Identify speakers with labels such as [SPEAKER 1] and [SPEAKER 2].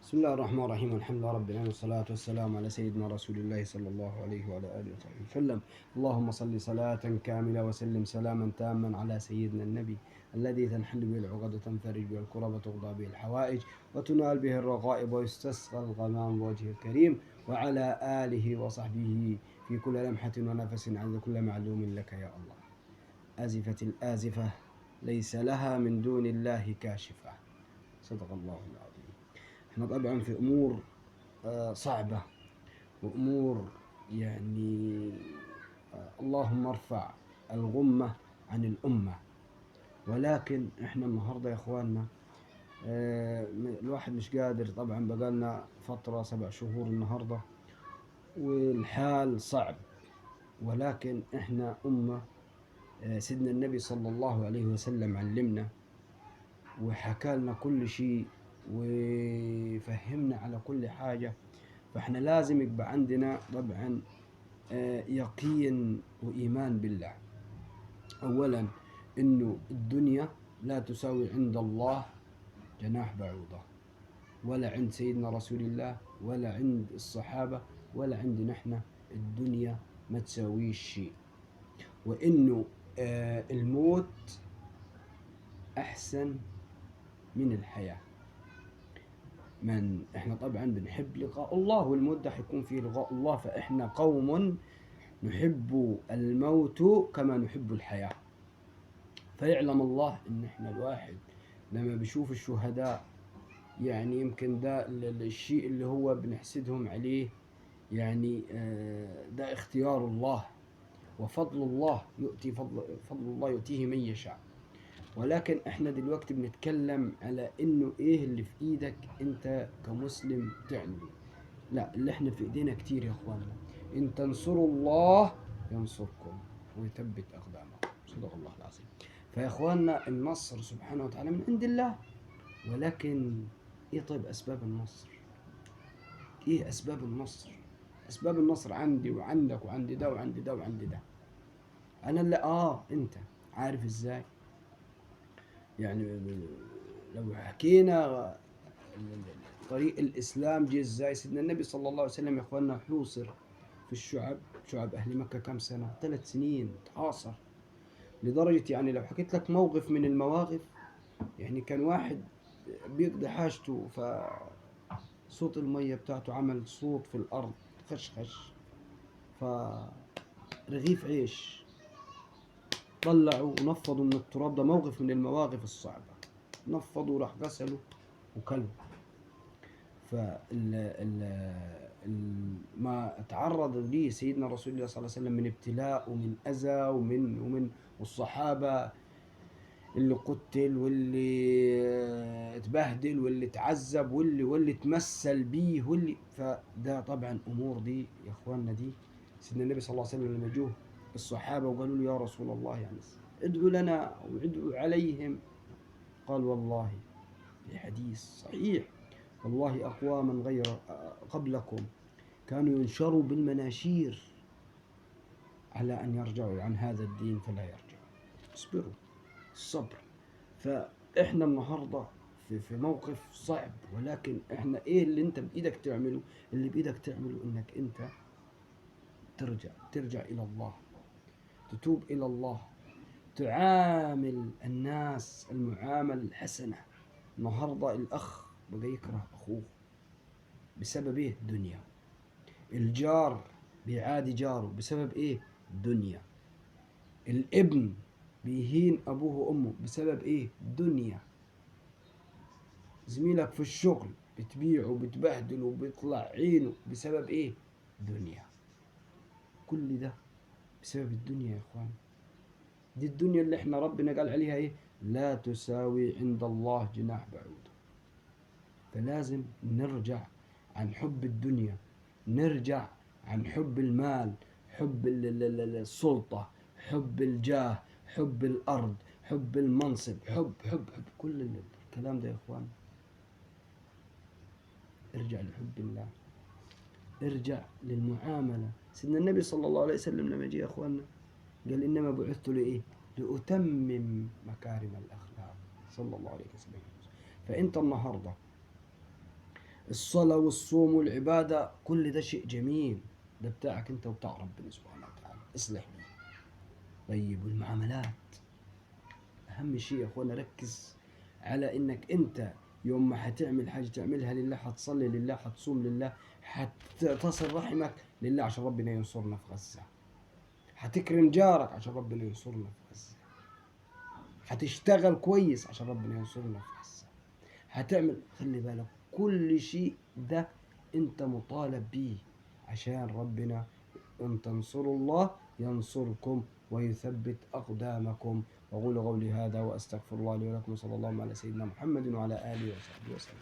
[SPEAKER 1] بسم الله الرحمن الرحيم، والحمد لله رب العالمين، والصلاة والسلام على سيدنا رسول الله صلى الله عليه وعلى آله وصحبه وسلم. اللهم صل صلاة كاملة وسلم سلاما تاما على سيدنا النبي الذي تنحل به العقد وتنفرج به الكرب وتقضى به الحوائج وتنال به الرغائب ويستسقى الغمام بوجهه الكريم، وعلى آله وصحبه في كل لمحة ونفس عند كل معلوم لك يا الله. آزفة الآزفة ليس لها من دون الله كاشفة. صدق الله العظيم. احنا طبعا في امور صعبة وامور يعني اللهم ارفع الغمة عن الامة. ولكن احنا النهاردة يا اخواننا الواحد مش قادر، طبعا بقالنا فترة 7 شهور النهاردة والحال صعب. ولكن احنا امة سيدنا النبي صلى الله عليه وسلم علمنا وحكى لنا كل شيء وفهمنا على كل حاجة. فاحنا لازم يبقى عندنا طبعا يقين وإيمان بالله. أولا إنه الدنيا لا تساوي عند الله جناح بعوضة، ولا عند سيدنا رسول الله ولا عند الصحابة ولا عندنا احنا. الدنيا ما تساويش شيء، وإنه الموت أحسن من الحياة. احنا طبعا بنحب لقاء الله، والموت ده حيكون فيه لقاء الله، فاحنا قوم نحب الموت كما نحب الحياة. فيعلم الله ان احنا الواحد لما بيشوف الشهداء، يعني يمكن ده الشيء اللي هو بنحسدهم عليه، يعني ده اختيار الله وفضل الله، يؤتي فضل الله يؤتيه من يشاء. ولكن احنا دلوقتي بنتكلم على انه ايه اللي في ايدك انت كمسلم تعمله. لا، اللي احنا في ايدينا كتير يا اخواننا. ان تنصروا الله ينصركم ويثبت اقدامكم. صدق الله العظيم. فيا اخواننا النصر سبحانه وتعالى من عند الله. ولكن ايه طيب اسباب النصر؟ ايه اسباب النصر؟ اسباب النصر عندي وعندك وعند ده وعند ده وعند ده. انا اللي انت عارف ازاي؟ يعني لو حكينا طريق الإسلام جه إزاي. سيدنا النبي صلى الله عليه وسلم يا إخواننا حوصر في شعب أهل مكة كم سنة؟ 3 سنين تحاصر. لدرجة يعني لو حكيت لك موقف من المواقف، يعني كان واحد بيقضي حاجته فصوت المية بتاعته عمل صوت في الأرض، خشخش، فرغيف عيش طلعوا ونفضوا من التراب. ده موقف من المواقف الصعبة. نفضوا وراح غسلوا وكلوا. ما تعرض ليه سيدنا رسول الله صلى الله عليه وسلم من ابتلاء ومن أذى ومن والصحابة اللي قتل واللي اتبهدل واللي اتعذب واللي اتمثل بيه فده طبعا أمور دي يا اخواننا. دي سيدنا النبي صلى الله عليه وسلم لما جوه الصحابة وقالوا له يا رسول الله، يعني ادعوا لنا وادعوا عليهم، قال والله في حديث صحيح: والله أقواما غير قبلكم كانوا ينشروا بالمناشير على أن يرجعوا عن هذا الدين فلا يرجعوا. اصبروا، الصبر. فإحنا النهاردة في موقف صعب. ولكن إحنا إيه اللي أنت بإيدك تعمله؟ اللي بإيدك تعمله إنك أنت ترجع إلى الله، تتوب إلى الله، تعامل الناس المعاملة الحسنة. النهاردة الأخ بقى يكره أخوه بسبب إيه؟ دنيا. الجار بيعادي جاره بسبب إيه؟ دنيا. الابن بيهين أبوه وأمه بسبب إيه؟ دنيا. زميلك في الشغل بتبيعه وبتبهدله وبيطلع عينه بسبب إيه؟ دنيا. كل ده بسبب الدنيا يا إخوان. دي الدنيا اللي احنا ربنا قال عليها إيه؟ لا تساوي عند الله جناح بعوض. فلازم نرجع عن حب الدنيا، نرجع عن حب المال، حب السلطة، حب الجاه، حب الأرض، حب المنصب، حب كل الكلام ده يا إخوان. ارجع لحب الله، ارجع للمعاملة. سيدنا النبي صلى الله عليه وسلم لما جاء يا إخواننا قال إنما بعثت لإيه؟ لأتمم مكارم الأخلاق، صلى الله عليه وسلم. فأنت النهاردة الصلاة والصوم والعبادة كل ده شيء جميل، ده بتاعك انت وبتاع ربنا سبحانه وتعالى، اصلح بيه. طيب والمعاملات، اهم شيء يا اخوانا ركز على انك انت يوم ما حتعمل حاجة تعملها لله، حتصلي لله، حتصوم لله، حتصل رحمك لله عشان ربنا ينصرنا في غزة، حتكرم جارك عشان ربنا ينصرنا في غزة، حتشتغل كويس عشان ربنا ينصرنا في غزة، هتعمل، خلي بالك كل شيء ده انت مطالب بيه عشان ربنا، ان تنصروا الله ينصركم ويثبت أقدامكم. وأقول قولي هذا وأستغفر الله لي ولكم، صلى الله على سيدنا محمد وعلى آله وصحبه وسلم.